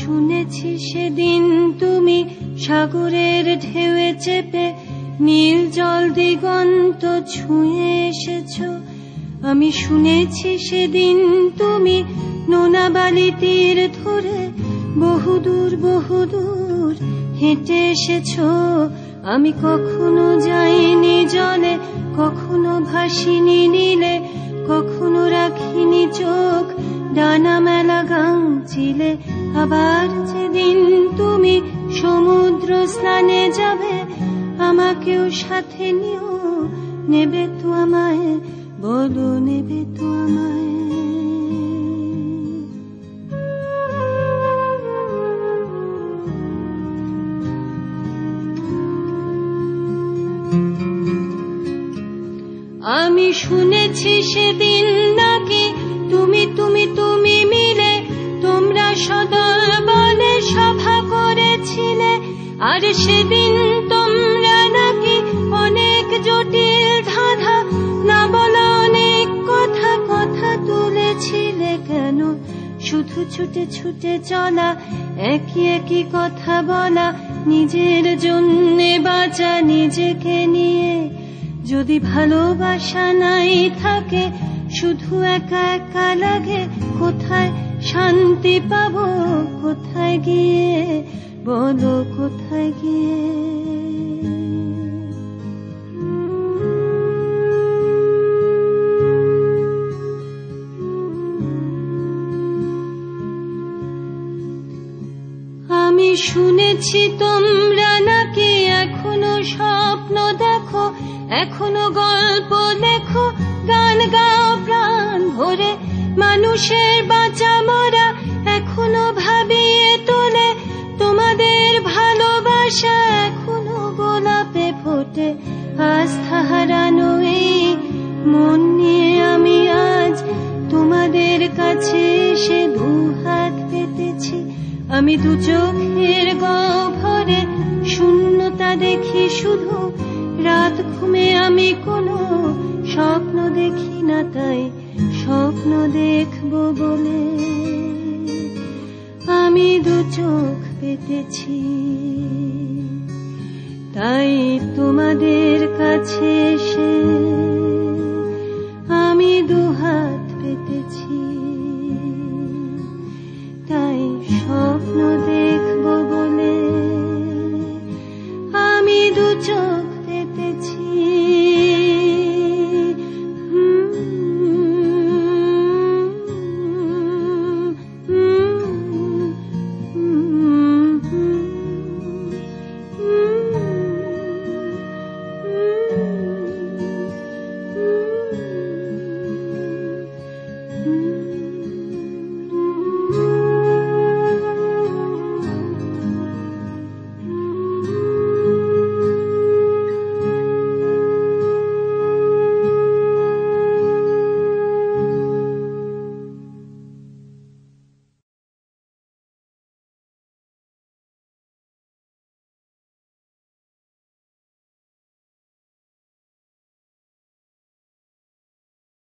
শুনেছি সেদিন তুমি সাগরের ঢেউয়ে চেপে নীল জল দিগন্ত ছুঁয়ে এসেছ। আমি শুনেছি সেদিন তুমি নোনা বালি তীর ধরে বহুদূর বহুদূর হেঁটে এসেছ। আমি কখনো যাইনি জলে, কখনো ভাসিনি নীলে, কখনো রাখিনি চোখ ডানা মেলা গাংচিলে। আবার যেদিন তুমি সমুদ্র স্নানে যাবে, আমাকেও সাথে নিও, নেবে তো আমায়, বলো নেবে তো আমায়। আমি শুনেছি সেদিন নাকি তুমি তুমি তুমি মিলে তোমরা সদল বলে সভা করেছিলে। আর সেদিন তোমরা নাকি অনেক জটিল ধাঁধা না বলা অনেক কথা কথা তুলেছিলে। কেন শুধু ছুটে ছুটে চলা, একই একই কথা বলা, নিজের জন্যে বাঁচা নিজেকে নিয়ে। যদি ভালোবাসা নাই থাকে, শুধু একা একা লাগে, কোথায় শান্তি পাবো, কোথায় গিয়ে, বলো কোথায় গিয়ে। আমি শুনেছি তোমরা নাকি এখনো স্বপ্ন দেখো, এখনো গল্প লেখো, গান গাও প্রাণ ভরে, মানুষের বাঁচা মরা এখনো ভাবিয়ে তোলে। তোমাদের ভালোবাসা এখনো গোলাপে ফোটে। আস্থা হারানো এই মন নিয়ে আমি আজ তোমাদের কাছে এসে দুহাত পেতেছি। আমি দু চোখের গহ্বরে শূন্যতা দেখি শুধু, রাত ঘুমে আমি কোনো স্বপ্ন দেখি না, তাই স্বপ্ন দেখবো বলে আমি দু চোখ পেতেছি। তাই তোমাদের কাছে এসে আমি দুহাত পেতেছি।